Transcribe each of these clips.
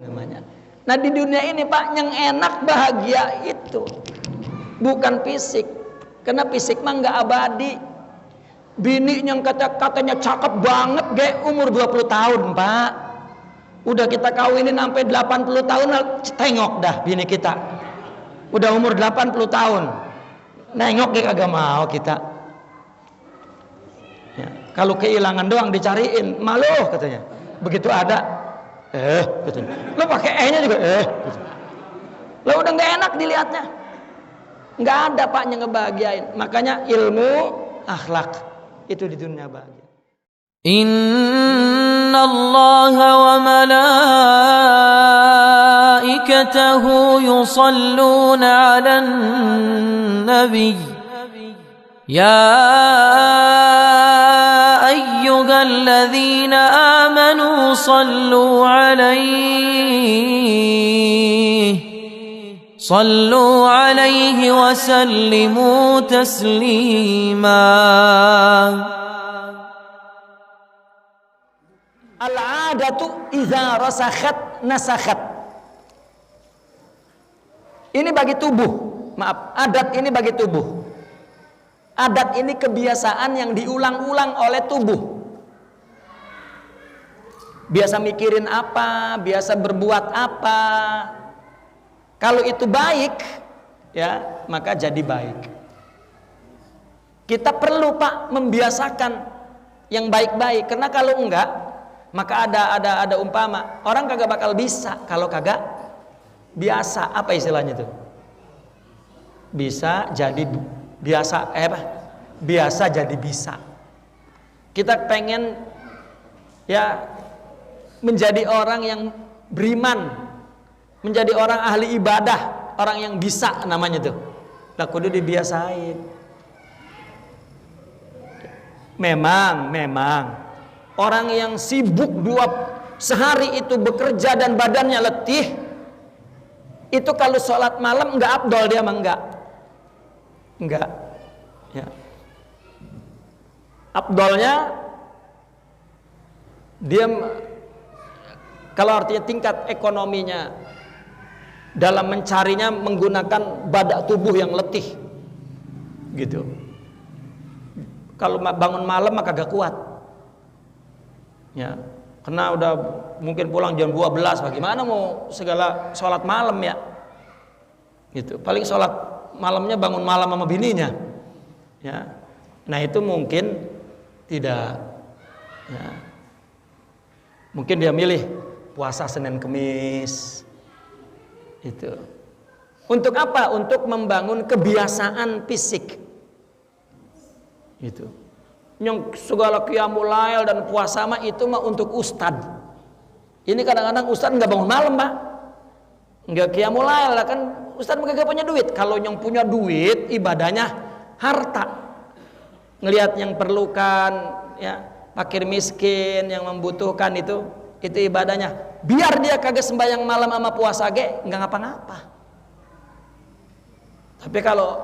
namanya. Nah di dunia ini Pak, yang enak bahagia itu bukan fisik, karena fisik mah nggak abadi. Bini yang katanya cakep banget, umur 20 tahun Pak, udah kita kawinin sampai 80 tahun, tengok dah bini kita udah umur 80 tahun, nengok kagak mau kita ya. Kalau kehilangan doang dicariin, malu katanya. Begitu ada, katanya, lo pakai nya juga, gitu. Lo udah nggak enak dilihatnya, nggak ada Pak yang ngebahagiain. Makanya ilmu akhlak itu di dunia bahagia. Inna Allah wa malaikatahu yusalluna 'alan nabiy ya ayyuhalladzina amanu sallu 'alaihi wa sallimu taslima. Al-'adatu idza rasakhat nasakhat. Ini bagi tubuh, maaf, adat ini bagi tubuh. Adat ini kebiasaan yang diulang-ulang oleh tubuh. Biasa mikirin apa, biasa berbuat apa. Kalau itu baik, ya, maka jadi baik. Kita perlu Pak membiasakan yang baik-baik, karena kalau enggak, maka ada umpama orang kagak bakal bisa kalau kagak biasa. Apa istilahnya itu? Bisa jadi biasa, biasa jadi bisa. Kita pengen ya menjadi orang yang beriman, menjadi orang ahli ibadah, orang yang bisa namanya tuh. Lah kudu dibiasain. Memang orang yang sibuk sehari itu bekerja dan badannya letih, itu kalau sholat malam enggak afdol dia mah enggak ya. Afdolnya dia kalau artinya tingkat ekonominya dalam mencarinya menggunakan badak tubuh yang letih gitu. Kalau bangun malam maka gak kuat ya, karena udah mungkin pulang jam 12, bagaimana mau segala sholat malam ya gitu. Paling sholat malamnya bangun malam sama bininya ya. Nah itu mungkin tidak ya. Mungkin dia milih puasa Senin Kemis itu. Untuk apa? Untuk membangun kebiasaan fisik itu. Yang segala qiyamul lail dan puasa mah itu mah untuk ustad. Ini kadang-kadang ustad nggak bangun malam Pak, nggak qiyamul lail lah, kan ustad nggak punya duit. Kalau yang punya duit ibadahnya harta, ngelihat yang perlukan ya, fakir miskin yang membutuhkan itu ibadahnya. Biar dia kagak sembahyang malam sama puasa nggak ngapa-ngapa. Tapi kalau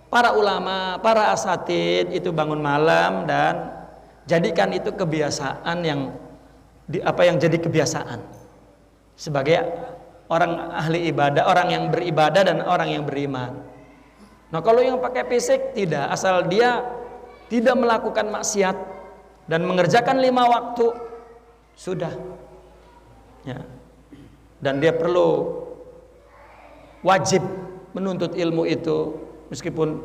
para ulama, para asatid itu bangun malam dan jadikan itu kebiasaan yang jadi kebiasaan sebagai orang ahli ibadah, orang yang beribadah dan orang yang beriman. Nah kalau yang pakai fisik tidak, asal dia tidak melakukan maksiat dan mengerjakan 5 waktu sudah ya. Dan dia perlu wajib menuntut ilmu itu meskipun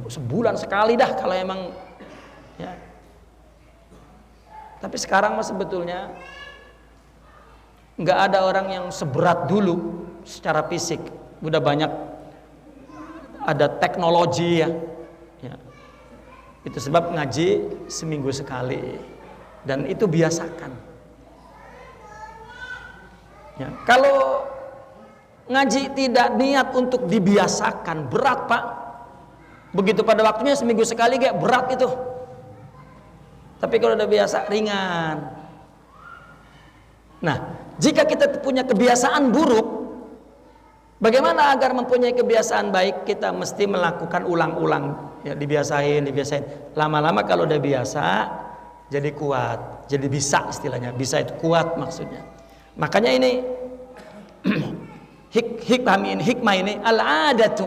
sebulan sekali dah kalau emang ya. Tapi sekarang mah sebetulnya nggak ada orang yang seberat dulu secara fisik. Udah banyak ada teknologi ya. Itu sebab ngaji seminggu sekali dan itu biasakan ya. Kalau ngaji tidak niat untuk dibiasakan, berat Pak. Begitu pada waktunya seminggu sekali kayak berat itu. Tapi kalau udah biasa ringan. Nah, jika kita punya kebiasaan buruk, bagaimana agar mempunyai kebiasaan baik? Kita mesti melakukan ulang-ulang ya, dibiasain. Lama-lama kalau udah biasa jadi kuat, jadi bisa istilahnya. Bisa itu kuat maksudnya. Makanya ini hikmah ini al-adatu,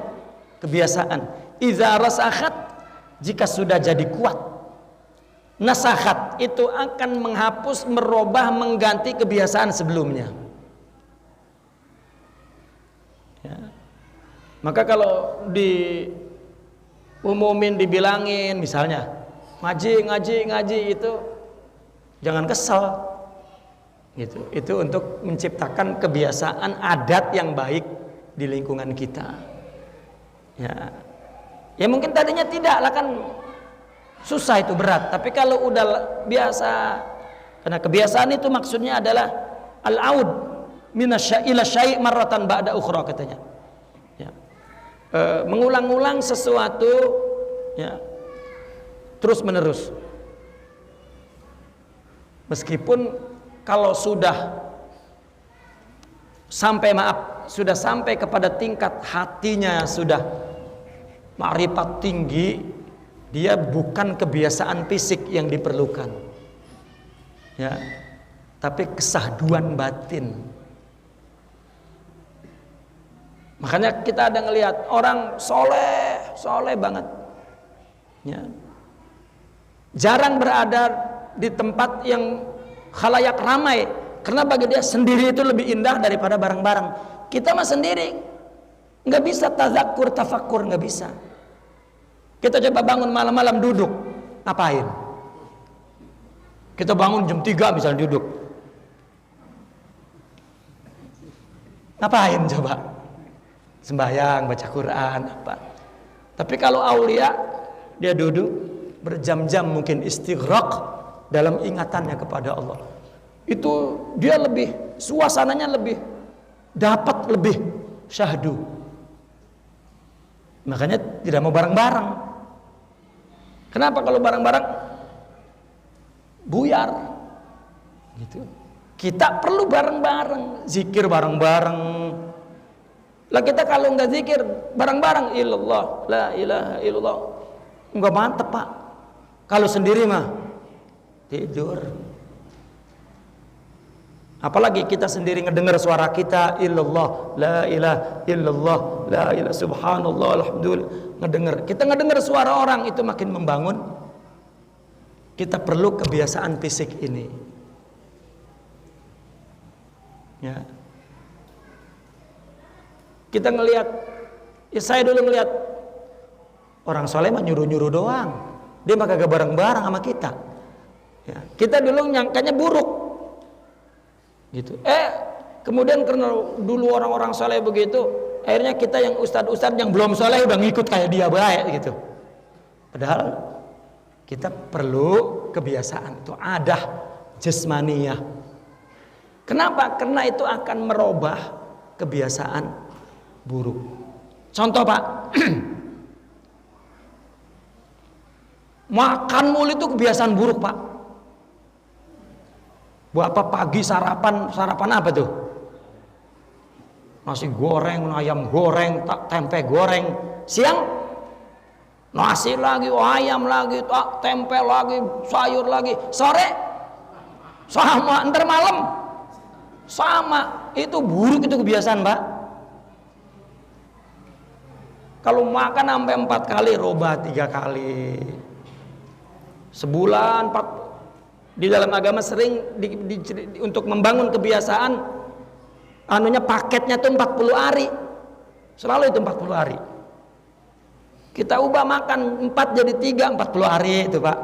kebiasaan. Idza rasakhat, jika sudah jadi kuat. Nasakhat, itu akan menghapus, merubah, mengganti kebiasaan sebelumnya. Ya. Maka kalau diumumin, dibilangin misalnya ngaji itu jangan kesel gitu. Itu untuk menciptakan kebiasaan adat yang baik di lingkungan kita. Ya mungkin tadinya tidak lah, kan susah, itu berat. Tapi kalau udah biasa, karena kebiasaan itu maksudnya adalah al-aud minasya ila syai' marratan ba'da ukhra, katanya. Ya. Mengulang-ulang sesuatu, ya, terus menerus. Meskipun kalau sudah sampai kepada tingkat hatinya sudah ma'rifat tinggi, dia bukan kebiasaan fisik yang diperlukan, ya, tapi kesahduan batin. Makanya kita ada ngelihat orang soleh banget, ya, jarang berada di tempat yang khalayak ramai, karena bagi dia sendiri itu lebih indah daripada bareng-bareng. Kita mah sendiri nggak bisa tazakkur, tafakkur, nggak bisa. Kita coba bangun malam-malam duduk, ngapain? Kita bangun jam 3 misalnya duduk, ngapain coba? Sembahyang, baca Quran, apa? Tapi kalau aulia, dia duduk berjam-jam, mungkin istighraq dalam ingatannya kepada Allah. Itu dia lebih, suasananya lebih dapat, lebih syahdu. Makanya tidak mau bareng-bareng. Kenapa? Kalau bareng-bareng buyar gitu. Kita perlu bareng-bareng, zikir bareng-bareng. Lah kita kalau nggak zikir bareng-bareng, illallah, la ilaha illallah, nggak mantep Pak. Kalau sendiri mah tidur. Apalagi kita sendiri ngedengar suara kita, illallah, la ilaha illallah, la ilaha subhanallah, alhamdulillah, kita ngedengar suara orang, itu makin membangun. Kita perlu kebiasaan fisik ini, ya. Kita ngelihat, ya saya dulu ngelihat orang soleh mah nyuruh-nyuruh doang, dia mah kagak bareng-bareng sama kita, ya. Kita dulu nyangkanya buruk gitu. Kemudian karena dulu orang-orang soleh begitu, akhirnya kita yang ustadz-ustadz yang belum soleh udah ngikut kayak dia baik gitu. Padahal kita perlu kebiasaan itu, adah jasmaniyah. Kenapa? Karena itu akan merubah kebiasaan buruk. Contoh Pak, makan mulu itu kebiasaan buruk Pak. Buat apa pagi sarapan apa tuh? Nasi goreng, ayam goreng, tempe goreng. Siang nasi lagi, ayam lagi, tempe lagi, sayur lagi. Sore sama, ntar malam sama. Itu buruk, itu kebiasaan Pak. Kalau makan sampai 4 kali, robah 3 kali. Sebulan 4. Di dalam agama sering untuk membangun kebiasaan, paketnya tuh 40 hari. Selalu itu 40 hari. Kita ubah makan 4 jadi 3, 40 hari itu Pak.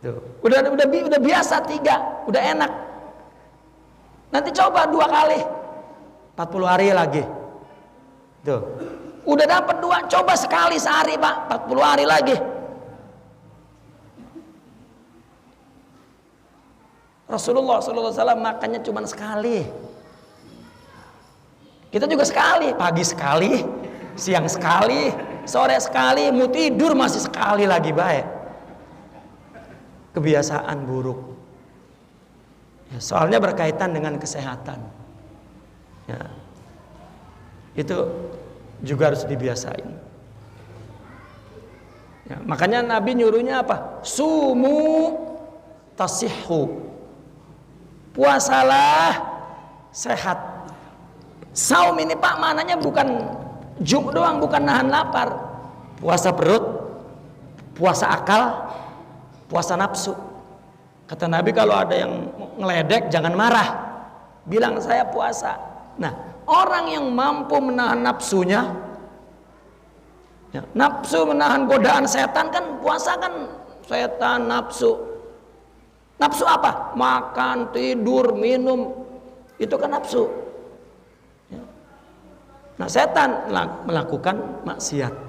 Tuh. Udah biasa 3, udah enak. Nanti coba 2 kali, 40 hari lagi. Tuh. Udah dapat 2, coba sekali sehari Pak, 40 hari lagi. Rasulullah SAW makannya cuma sekali. Kita juga sekali, pagi sekali, siang sekali, sore sekali, mau tidur masih sekali lagi baik. Kebiasaan buruk. Ya, soalnya berkaitan dengan kesehatan. Ya. Itu juga harus dibiasain. Ya, makanya Nabi nyuruhnya apa? Sumu tasihhu. Puasalah sehat. Saum ini Pak maknanya bukan juk doang, bukan nahan lapar. Puasa perut, puasa akal, puasa nafsu. Kata Nabi kalau ada yang ngeledek jangan marah, bilang saya puasa. Nah, orang yang mampu menahan nafsunya, ya, nafsu menahan godaan setan, kan puasa kan setan nafsu. Nafsu apa? Makan, tidur, minum, itu kan nafsu. Ya. Nah, setan melakukan maksiat.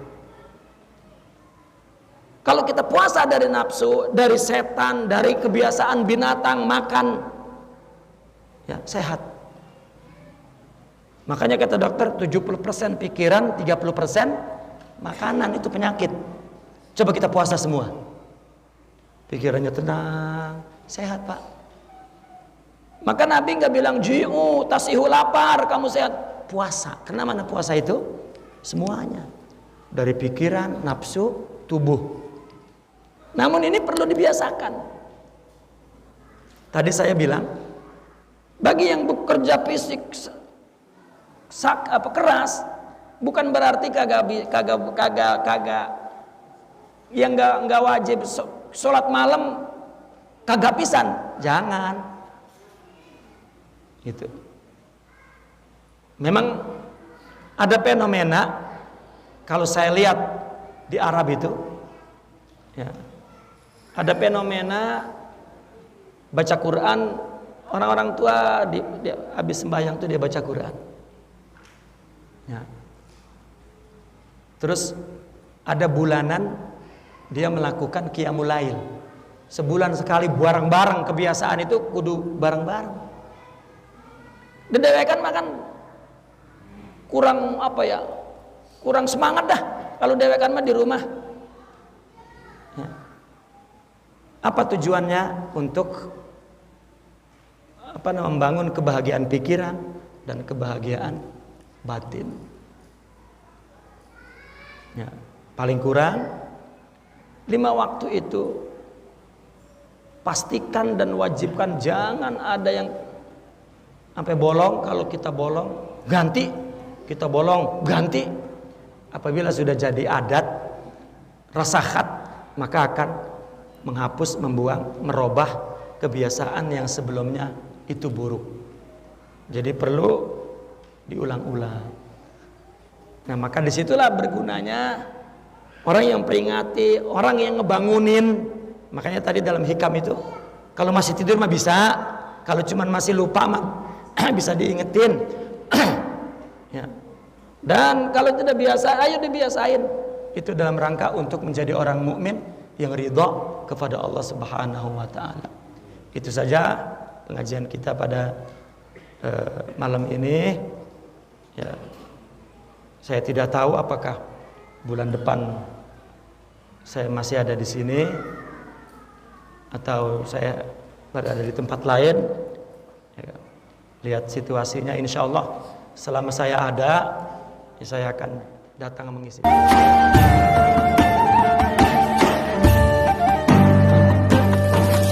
Kalau kita puasa dari nafsu, dari setan, dari kebiasaan binatang makan, ya sehat. Makanya kata dokter 70% pikiran, 30% makanan, itu penyakit. Coba kita puasa semua. Pikirannya tenang, sehat Pak. Maka Nabi nggak bilang ji'u, tasihu lapar, kamu sehat. Puasa, karena mana puasa itu? Semuanya. Dari pikiran, nafsu, tubuh. Namun ini perlu dibiasakan. Tadi saya bilang, bagi yang bekerja fisik keras, bukan berarti kagak yang nggak wajib sholat malam kagak pisan, jangan. Gitu. Memang ada fenomena kalau saya lihat di Arab itu, ya, ada fenomena baca Quran, orang-orang tua habis sembahyang tuh dia baca Quran. Ya. Terus ada bulanan dia melakukan qiyamul lail. Sebulan sekali bareng-bareng, kebiasaan itu kudu bareng-bareng. Dedewekan makan kurang apa ya? Kurang semangat dah kalau dewekan mah di rumah. Ya. Apa tujuannya? Untuk membangun kebahagiaan pikiran dan kebahagiaan batin. Ya, paling kurang 5 waktu itu pastikan dan wajibkan jangan ada yang sampai bolong. Kalau kita bolong ganti, kita bolong ganti. Apabila sudah jadi adat, rasahat, maka akan menghapus, membuang, merubah kebiasaan yang sebelumnya itu buruk. Jadi perlu diulang-ulang. Nah, maka disitulah bergunanya orang yang peringati, orang yang ngebangunin. Makanya tadi dalam hikam itu, kalau masih tidur mah bisa, kalau cuman masih lupa mah bisa diingetin. Ya. Dan kalau tidak biasa, ayo dibiasain. Itu dalam rangka untuk menjadi orang mukmin yang ridha kepada Allah Subhanahu wa taala. Itu saja pengajian kita pada malam ini. Ya. Saya tidak tahu apakah bulan depan saya masih ada di sini atau saya berada di tempat lain. Ya. Lihat situasinya, insya Allah selama saya ada, ya saya akan datang mengisi.